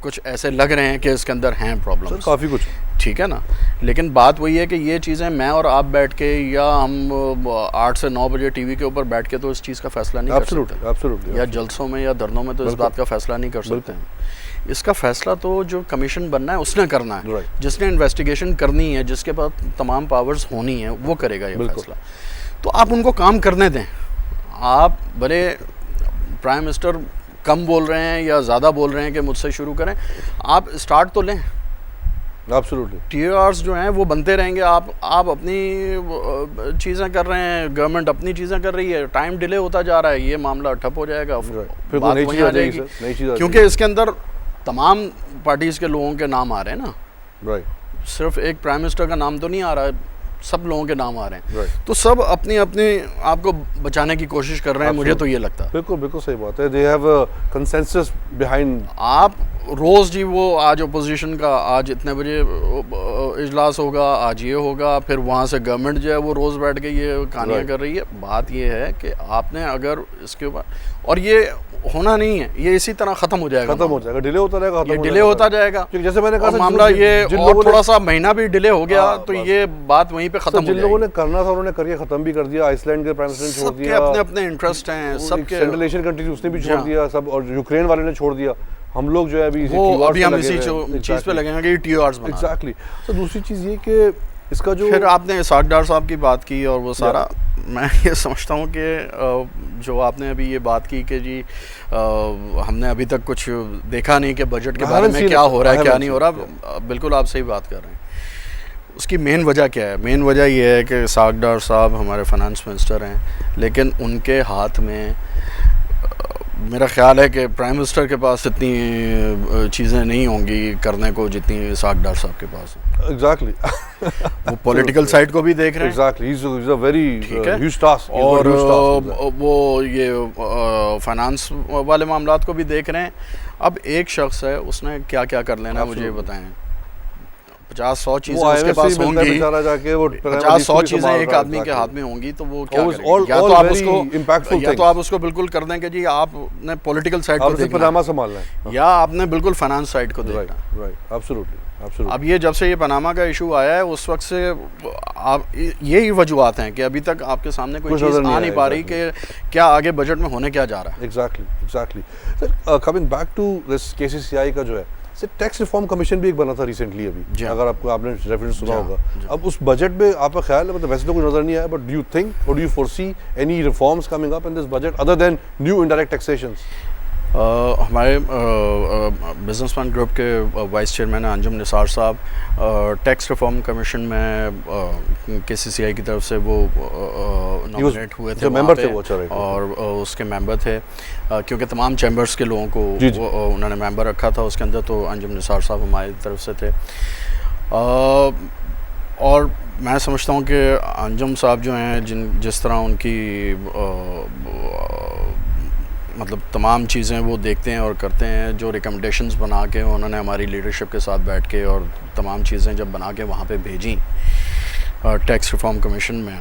कुछ ऐसे लग रहे हैं कि इसके अंदर हैं सर प्रॉब्लम्स, काफी कुछ ठीक है ना, लेकिन बात वही है कि ये चीज़ें मैं और आप बैठ के या हम 8 से 9 बजे टीवी के ऊपर बैठ के तो इस चीज़ का फैसला नहीं कर एब्सोल्युटली सकते, एब्सोल्युटली या जलसों में या धरनों में तो इस बिल्कुल। बात का फैसला नहीं कर सकते हैं। इसका फैसला तो जो कमीशन बनना है उसने करना है, Right. जिसने इन्वेस्टिगेशन करनी है, जिसके पास तमाम पावर्स होनी है, वो करेगा ये बिल्कुल। फैसला। तो आप उनको काम करने दें। आप भले प्राइम मिनिस्टर कम बोल रहे हैं या ज़्यादा बोल रहे हैं कि मुझसे शुरू करें, आप स्टार्ट तो लें। एब्सोल्युटली TRs जो हैं वो बनते रहेंगे, आप अपनी चीज़ें कर रहे हैं, गवर्नमेंट अपनी चीज़ें कर रही है, टाइम डिले होता जा रहा है, ये मामला ठप हो जाएगा, फिर बात कोई नई वहीं चीज़ आ आ जाएगी जाएगी। सर, नई चीज़ आ क्योंकि इसके अंदर तमाम पार्टीज़ के लोगों के नाम आ रहे हैं ना, राइट सिर्फ एक प्राइम मिनिस्टर का नाम तो नहीं आ रहा है, सब लोगों के नाम आ रहे हैं। Right. तो सब अपनी अपनी आपको बचाने की कोशिश कर रहे हैं, मुझे तो ये लगता है। बिल्कुल बिल्कुल सही बात है, दे हैव कंसेंसस बिहाइंड। आप रोज़ जी वो आज अपोजिशन का आज इतने बजे इजलास होगा, आज ये होगा, फिर वहाँ से गवर्नमेंट जो है वो रोज़ बैठ के ये कहानियाँ Right. कर रही है। बात ये है कि आपने अगर इसके ऊपर, और ये होना नहीं है, ये इसी तरह ख़त्म हो जाएगा, खत्म हो जाएगा, डिले होता रहेगा, ये खत्म हो डिले जाएगा। होता जाएगा। क्योंकि जैसे मैंने कहा और सर, मामला जिन- ये जिन और लोगों ने- थोड़ा सा महीना भी डिले हो गया हाँ, तो बस। ये बात वहीं पे तो ख़त्म हो जिन लोगों जाएगी। ने करना था उन्होंने करके खत्म भी कर दिया। आइसलैंड के प्राइम मिनिस्टर ने छोड़ सबके दिया, अपने अपने इंटरेस्ट हैं, सबके। सेंट्रल एशियन कंट्रीज उसने भी छोड़ हाँ। दिया सब, और यूक्रेन वाले ने छोड़ दिया। हम लोग जो है अभी वो अभी हम इसी चीज़ पे लगेंगे कि TRs बना। एग्जैक्टली। तो दूसरी चीज़ ये कि इसका जो फिर आपने इसाक डार साहब की बात की और वो सारा, मैं ये समझता हूँ कि जो आपने अभी ये बात की कि जी हमने अभी तक कुछ देखा नहीं कि बजट के I बारे haven't में seen क्या it, हो रहा I है क्या haven't नहीं हो seen रहा, बिल्कुल आप सही बात कर रहे हैं। उसकी मेन वजह क्या है? मेन वजह ये है कि इसाक डार साहब हमारे फाइनेंस मिनिस्टर हैं, लेकिन उनके हाथ में मेरा ख्याल है कि प्राइम मिनिस्टर के पास इतनी चीज़ें नहीं होंगी करने को जितनी इसाक डार साहब के पास हैं। एग्जैक्टली वो पॉलिटिकल साइड को भी देख रहे हैं, exactly, he is a very ठीक है, ह्यूज टास्क, और वो ये फाइनेंस वाले मामलात को भी देख रहे हैं। अब एक शख्स है, उसने क्या क्या कर लेना, मुझे बताएं। 50-100 चीज़ें उसके पास होंगी, जाके वो 50-100 चीज़ें एक आदमी के हाथ में होंगी, तो वो क्या करेगा? या तो आप उसको बिल्कुल कर दें कि जी आपने पॉलिटिकल साइड को देखना पनामा संभालना है, या आपने बिल्कुल फाइनेंस साइड को देखना। Right, absolutely absolutely. अब ये जब से ये पनामा का इशू आया है उस वक्त से आप यही वजूहत हैं कि अभी तक आपके सामने कोई कुछ चीज़ नज़र नहीं आ नहीं आया, पा रही कि क्या आगे बजट में होने क्या जा रहा है। Exactly exactly. Sir coming back to this KCCI का जो है, सर टैक्स रिफॉर्म कमीशन भी एक बना था रिसेंटली अभी, अगर आपने रेफरेंस सुना होगा। अब उस बजट में आपका ख्याल है, मतलब वैसे तो कुछ नजर नहीं आया, बट डू यू थिंक और do you foresee any reforms coming up in this budget other than new indirect taxations? हमारे बिजनेसमैन ग्रुप के वाइस चेयरमैन अंजुम निसार साहब टैक्स रिफॉर्म कमीशन में KCCI की तरफ से वो नॉमिनेट हुए थे, मेंबर थे वहाँ वो, पे, और उसके मेंबर थे, क्योंकि तमाम चैम्बर्स के लोगों को उन्होंने मेंबर रखा था उसके अंदर, तो अंजुम निसार साहब हमारी तरफ से थे। और मैं समझता हूँ कि अंजुम साहब जो हैं, जिस तरह उनकी मतलब तमाम चीज़ें वो देखते हैं और करते हैं, जो रिकमेंडेशंस बना के उन्होंने हमारी लीडरशिप के साथ बैठ के और तमाम चीज़ें जब बना के वहाँ पे भेजी टैक्स रिफॉर्म कमीशन में,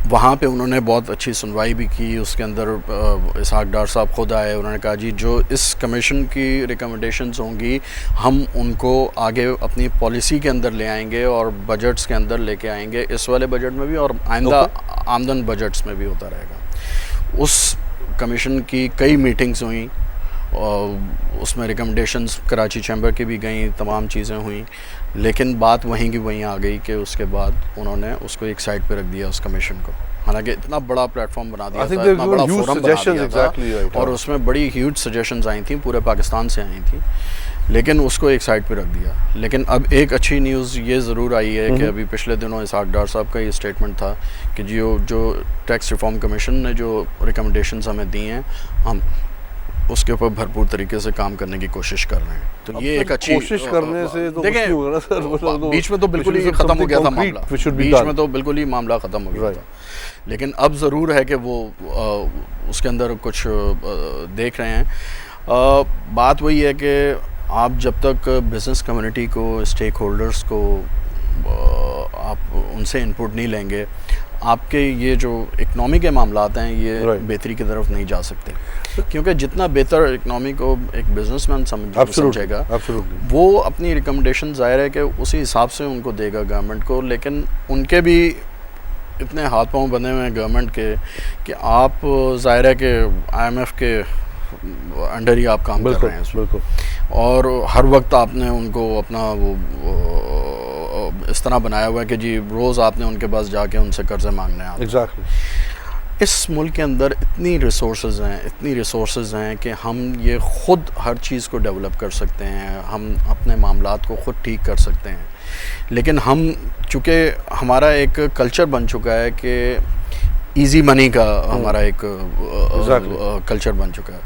वहाँ पे उन्होंने बहुत अच्छी सुनवाई भी की। उसके अंदर इसाक डार साहब खुद आए, उन्होंने कहा जी जो इस कमीशन की रिकमेंडेशंस होंगी हम उनको आगे अपनी पॉलिसी के अंदर ले आएंगे और बजट्स के अंदर लेके आएंगे, इस वाले बजट में भी और आइंदा आमदन बजट्स में भी होता रहेगा। उस कमीशन की कई मीटिंग्स हुई और उसमें रिकमेंडेशंस कराची चैम्बर की भी गई, तमाम चीज़ें हुई, लेकिन बात वहीं की वहीं आ गई कि उसके बाद उन्होंने उसको एक साइड पे रख दिया उस कमीशन को। हालांकि इतना बड़ा प्लेटफॉर्म बना दिया था, इतना बड़ा फोरम बना दिया था, और उसमें बड़ी ह्यूज सजेशंस आई थी, पूरे पाकिस्तान से आई थी, लेकिन उसको एक साइड पे रख दिया। लेकिन अब एक अच्छी न्यूज़ ये ज़रूर आई है कि अभी पिछले दिनों इसाक डार साहब का ये स्टेटमेंट था कि जो टैक्स रिफॉर्म कमीशन ने जो रिकमेंडेशंस हमें दी हैं, उसके ऊपर भरपूर तरीके से काम करने की कोशिश कर रहे हैं। तो ये एक अच्छी कोशिश करने से तो कुछ नहीं होगा ना सर, मतलब बीच में तो बिल्कुल ही ख़त्म हो गया था मामला, बीच में तो बिल्कुल ही मामला ख़त्म हो गया था। लेकिन अब ज़रूर है कि वो उसके अंदर कुछ देख रहे हैं। बात वही है कि आप जब तक बिज़नेस कम्युनिटी को, स्टेक होल्डर्स को आप उनसे इनपुट नहीं लेंगे, आपके ये जो इकनॉमी के मामलात हैं ये बेहतरी की तरफ नहीं जा सकते। क्योंकि जितना बेहतर इकनॉमी को एक बिजनेसमैन समझेगा, वो अपनी रिकमेंडेशन ज़ाहिर है कि उसी हिसाब से उनको देगा गवर्नमेंट को। लेकिन उनके भी इतने हाथ पांव बने हुए हैं गवर्नमेंट के कि आप ज़ाहिर है कि IMF के अंडर ही आप काम कर रहे हैं बिल्कुल, और हर वक्त आपने उनको अपना वो इस तरह बनाया हुआ है कि जी रोज़ आपने उनके पास जाके उनसे कर्जे मांगने हैं। एग्जैक्टली। इस मुल्क के अंदर इतनी रिसोर्सेज हैं कि हम ये ख़ुद हर चीज़ को डेवलप कर सकते हैं, हम अपने मामलात को ख़ुद ठीक कर सकते हैं। लेकिन हम चूँकि हमारा एक कल्चर बन चुका है कि इजी मनी का हमारा एक कल्चर बन चुका है,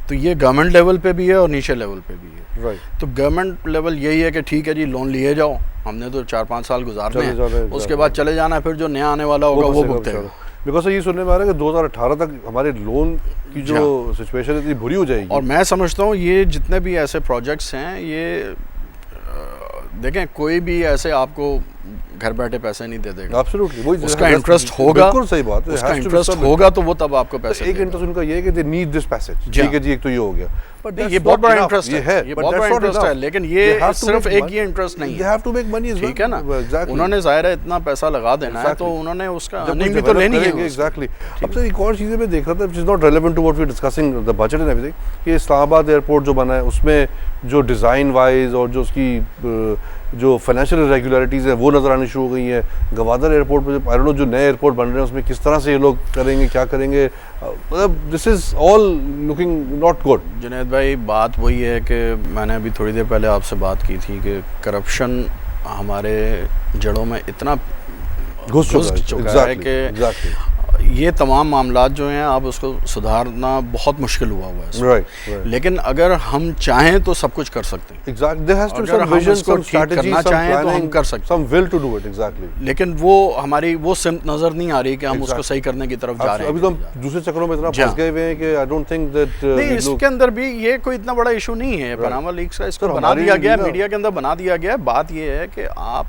तो ये गवर्नमेंट लेवल पे भी है और नीचे लेवल पे भी है। तो गवर्नमेंट लेवल यही है कि ठीक है जी लोन लिए जाओ, हमने तो 4-5 साल गुजारने हैं, उसके बाद चले जाना है, फिर जो नया आने वाला होगा वो भुगतेगा। बिकॉज ये सुनने में आ रहा है कि 2018 तक हमारे लोन की जो सिचुएशन इतनी बुरी हो जाएगी। और मैं समझता हूँ ये जितने भी ऐसे प्रोजेक्ट्स हैं, ये देखें कोई भी ऐसे आपको घर बैठे पैसे नहीं दे देगा। एब्सोल्युटली, उसका इंटरेस्ट होगा, बिल्कुल सही बात है, उसका इंटरेस्ट होगा तो वो तब आपको पैसे एक इंटरेस्ट उनका ये है कि दे नीड दिस पैसेज, ठीक है जी, एक तो ये हो गया, बट ये बहुत बड़ा इंटरेस्ट है, ये बहुत बड़ा इंटरेस्ट है, लेकिन ये सिर्फ एक ही इंटरेस्ट नहीं है, they have to make money, ठीक है ना। उन्होंने जाहिर है इतना पैसा लगा देना है तो उन्होंने उसका अर्निंग भी तो लेनी है। एग्जैक्टली। अब से एक और चीज़ें मैं देख रहा था which is not relevant to what we discussing the budget and everything, कि इस्लामाबाद एयरपोर्ट जो बना है उसमें जो डिज़ाइन वाइज और जो उसकी जो फाइनेंशियल इरेगुलरिटीज़ है वो नज़र आनी शुरू हो गई है। गवादर एयरपोर्ट पर आई डोंट नो जो नए एयरपोर्ट बन रहे हैं उसमें किस तरह से ये लोग करेंगे, क्या करेंगे, मतलब this is all looking not good. Junaid भाई, बात वही है कि मैंने अभी थोड़ी देर पहले आपसे बात की थी कि करप्शन हमारे जड़ों में इतना घुस चुका है कि ये तमाम मामलात जो हैं आप उसको सुधारना बहुत मुश्किल हुआ है। राइट। लेकिन अगर हम चाहें तो सब कुछ कर सकते हैं। Exactly, there has to be some vision, some strategy, some चाहें तो हम कर सकते हैं, some will to do it. Exactly. लेकिन वो हमारी वो सिम्त नजर नहीं आ रही कि हम उसको सही करने की तरफ जा रहे हैं। अभी तो हम दूसरे चक्रों में इतना फंस गए हुए हैं कि आई डोंट थिंक दैट नहीं, इसके अंदर भी ये कोई इतना बड़ा इशू नहीं है। पनामा लीक्स का इसको बना दिया गया, मीडिया के अंदर बना दिया गया। बात ये है कि आप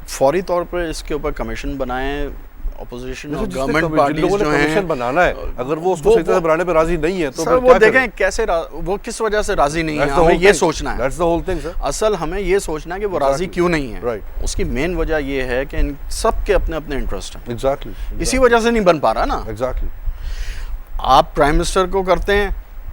फौरी तौर पर इसके ऊपर कमीशन बनाएं, अपोजिशन और गवर्नमेंट पार्टीज जो हैं बनाना है, अगर वो उसको सही तरह बनाने पे राजी नहीं है तो सर वो देखें कैसे वो किस वजह से राजी नहीं है, हमें ये सोचना है। That's the whole thing sir. असल हमें ये सोचना है कि वो राजी क्यों नहीं है। राइट। उसकी मेन वजह ये है कि इन सब के अपने अपने इंटरेस्ट हैं। एग्जैक्टली। इसी वजह से नहीं बन पा रहा ना। एग्जैक्टली। आप प्राइम मिनिस्टर को करते हैं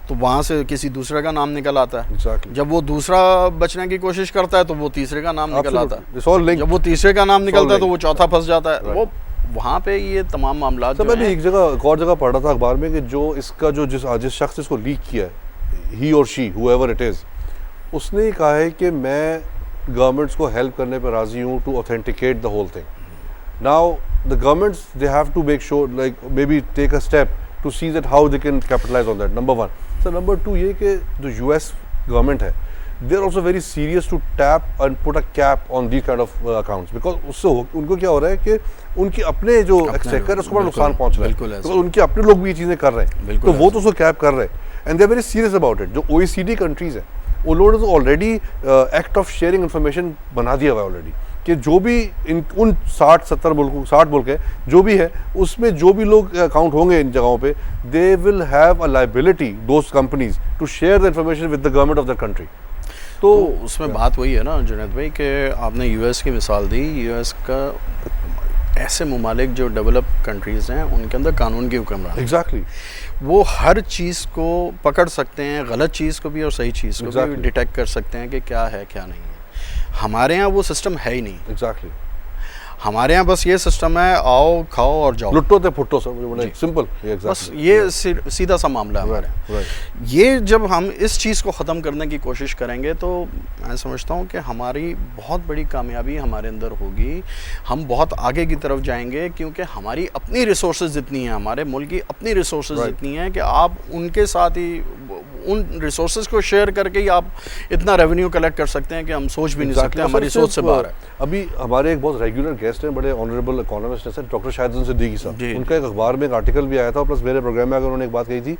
तो वहाँ से किसी दूसरे का नाम निकल आता है। Exactly. जब वो दूसरा बचने की कोशिश करता है तो वो तीसरे का नाम निकल आता है। It's all linked. जब वो तीसरे का नाम निकलता है तो वो चौथा फंस जाता है। वो वहाँ पे ये तमाम मामला मैं भी एक और जगह पढ़ रहा था अखबार में कि जो इसका जो जिस शख्स इसको लीक किया है, ही और शी हुएवर इट इज़, उसने कहा है कि मैं गवर्नमेंट्स को हेल्प करने पर राजी हूँ to authenticate the whole thing. Now the governments they have to make sure, like may be take a step to see that how they can capitalize on that, number 1। Sir number 2 ये कि जो US government है, they are also very serious to tap and put a cap on these kind of accounts, because उससे उनको क्या हो रहा है कि उनके अपने जो एक्सचेकर है उसको बड़ा नुकसान पहुंच रहा है, because उनके अपने लोग भी ये चीज़ें कर रहे हैं, तो वो तो उसको कैप कर रहे हैं। And they are very serious about it. जो OECD कंट्रीज़ हैं वो लोगों ने तो already act of sharing information बना दिया हुआ है ऑलरेडी, कि जो भी उन 60 मुल्क है जो भी है उसमें जो भी लोग अकाउंट होंगे इन जगहों पे, they will have a liability those companies to share the information with the government of the country. तो उसमें बात वही है ना जुनैद भाई कि आपने US की मिसाल दी। US का ऐसे ममालिक जो डेवलप कंट्रीज़ हैं उनके अंदर कानून की हुक्मरान। एग्जैक्टली। वो हर चीज़ को पकड़ सकते हैं, गलत चीज़ को भी और सही चीज़ को भी डिटेक्ट कर सकते हैं कि क्या है क्या नहीं है। हमारे यहाँ वो सिस्टम है ही नहीं। एग्जैक्टली। हमारे यहाँ बस ये सिस्टम है, आओ खाओ और जाओ, लुट्टो ते फुट्टो सर, बड़ा सिंपल, बस ये सीधा सा मामला है हमारे यहाँ। ये जब हम इस चीज़ को ख़त्म करने की कोशिश करेंगे तो मैं समझता हूँ कि हमारी बहुत बड़ी कामयाबी हमारे अंदर होगी, हम बहुत आगे की तरफ जाएंगे, क्योंकि हमारी अपनी रिसोर्सेज इतनी हैं, हमारे मुल्क की अपनी रिसोर्सेज इतनी हैं कि आप उनके साथ ही उन रिसोर्सेज को शेयर करके ही आप इतना रेवेन्यू कलेक्ट कर सकते हैं कि हम सोच भी नहीं सकते, हमारी सोच से बाहर है। अभी हमारे एक बहुत रेगुलर गेस्ट हैं, बड़े ऑनरेबल इकोनॉमिस्ट हैं सर, डॉक्टर शाहिद सिद्दीकी साहब। उनका एक अखबार में एक आर्टिकल भी आया था, प्लस मेरे प्रोग्राम में अगर उन्होंने एक बात कही थी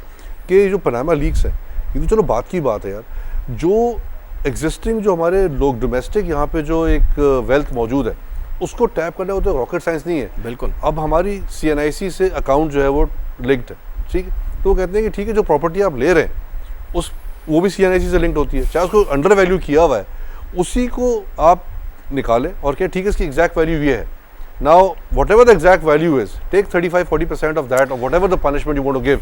कि जो पनामा लीक्स है, ये तो चलो बात की बात है यार, जो एग्जिस्टिंग जो हमारे लोग डोमेस्टिक यहाँ पे जो एक वेल्थ मौजूद है उसको टैप करना, वो तो रॉकेट साइंस नहीं है। बिल्कुल। अब हमारी CNIC से अकाउंट जो है वो लिंक्ड है, ठीक है, तो वो कहते हैं कि ठीक है जो प्रॉपर्टी आप ले रहे हैं उस वो भी CNIC से लिंक्ड होती है, चाहे उसको अंडर वैल्यू किया हुआ है उसी को आप निकालें और क्या ठीक है इसकी एग्जैक्ट वैल्यू ये है। Now whatever the exact value is, take 35-40% of that, और whatever the punishment you want to give.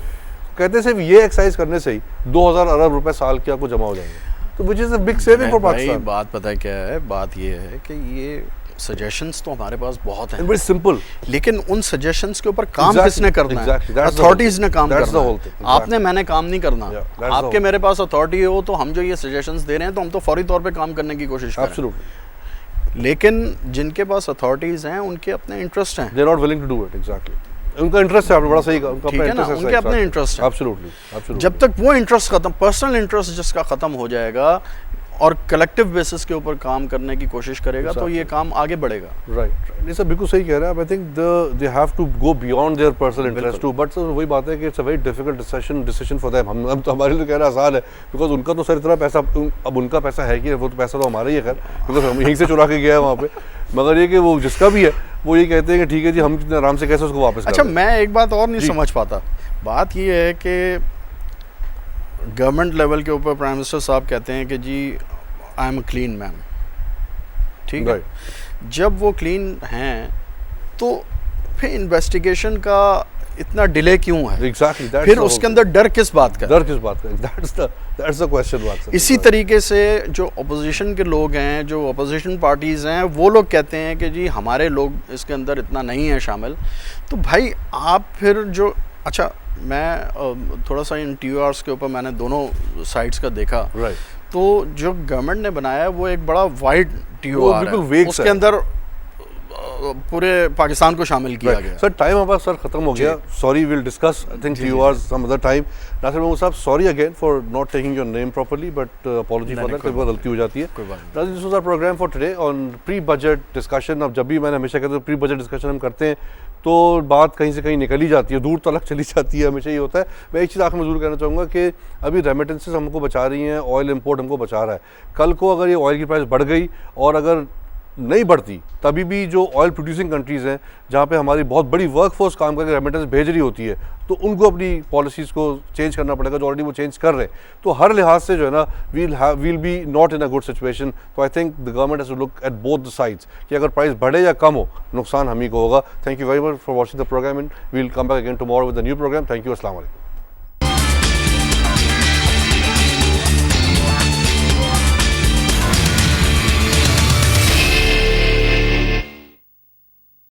कहते हैं सिर्फ ये एक्सरसाइज करने से ही 2000 अरब रुपए साल के आपको जमा हो जाएंगे, तो which is a big saving for Pakistan. बात पता है क्या है, बात ये है कि ये सजेशंस तो हमारे पास बहुत हैं, बड़ी सिंपल, लेकिन उन सजेशंस के ऊपर काम किसने करना है? अथॉरिटीज ने काम करना है, आपने मैंने काम नहीं करना। आपके मेरे पास अथॉरिटी हो तो हम जो ये सजेशंस दे रहे हैं तो हम तो फौरी तौर पे काम करने की कोशिश कर रहे हैं, लेकिन जिनके पास अथॉरिटीज हैं उनके अपने इंटरेस्ट हैं, they are not willing to do it. Exactly, उनका इंटरेस्ट है, आपने बड़ा सही कहा, उनका ठीक है ना, उनके अपने इंटरेस्ट है। एब्सोल्युटली। जब तक वो इंटरेस्ट खत्म, पर्सनल इंटरेस्ट जिसका खत्म हो जाएगा और कलेक्टिव बेसिस के ऊपर काम करने की कोशिश करेगा तो ये काम आगे बढ़ेगा। राइट, ये सब बिल्कुल सही कह रहे हैं। I think they have to go beyond their personal interest too, but वही बात है कि it's a very difficult decision for them. हम तो हमारे लिए कहना आसान है, बिकॉज उनका तो सर इतना पैसा, अब उनका पैसा है कि वो तो पैसा तो हमारा ही है खैर, बिकॉज हम यहीं से चुरा के गया है वहाँ पे, मगर ये कि वो जिसका भी है वो ये कहते हैं कि ठीक है जी हम कितने आराम से कैसे उसको वापस। अच्छा, मैं एक बात और नहीं समझ पाता, बात ये है कि गवर्नमेंट लेवल के ऊपर प्राइम मिनिस्टर साहब कहते हैं कि जी I am a clean man, ठीक है, जब वो क्लीन हैं तो फिर इन्वेस्टिगेशन का इतना डिले क्यों है? Exactly, फिर उसके अंदर डर किस बात का? डर किस बात का? That's the question mark, sir. इसी तरीके से जो अपोजिशन के लोग हैं, जो अपोजिशन पार्टीज़ हैं, वो लोग कहते हैं कि जी हमारे लोग इसके अंदर इतना नहीं है शामिल, तो भाई आप फिर जो, अच्छा मैं थोड़ा सा इन TORs के ऊपर मैंने दोनों साइड्स का देखा, तो जो गवर्नमेंट ने बनाया है वो एक बड़ा वाइड TOR है, उसके अंदर पूरे पाकिस्तान को शामिल किया गया। सर टाइम हमारा सर खत्म हो गया, sorry, will discuss I think TORs some other time. Nasir Mahmood साहब, sorry again for not taking your name properly, but apology for that, बहुत गलती हो जाती है। Nasir, this was our programme for today on pre budget discussion. अब जब भी मैंने हमेशा कहता हूं प्री बजट डिस्कशन हम करते हैं तो बात कहीं से कहीं निकल ही जाती है, दूर तक चली जाती है, हमेशा ये होता है। मैं एक चीज़ आखिर में ज़रूर कहना चाहूँगा कि अभी रेमिटेंसेस हमको बचा रही हैं, ऑयल इंपोर्ट हमको बचा रहा है। कल को अगर ये ऑयल की प्राइस बढ़ गई और अगर नहीं बढ़ती, तभी भी जो ऑयल प्रोड्यूसिंग कंट्रीज़ हैं जहाँ पे हमारी बहुत बड़ी वर्कफोर्स काम करके रेमिटेंस भेज रही होती है, तो उनको अपनी पॉलिसीज़ को चेंज करना पड़ेगा, जो ऑलरेडी वो चेंज कर रहे हैं। तो हर लिहाज से जो है ना we'll be not in a good situation. तो I think the government has to look at both the sides कि अगर प्राइस बढ़े या कम हो, नुकसान हम ही को होगा। Thank you very much for watching the programme and we'll come back again tomorrow with the new programme. Thank you, अस्सलाम वालेकुम।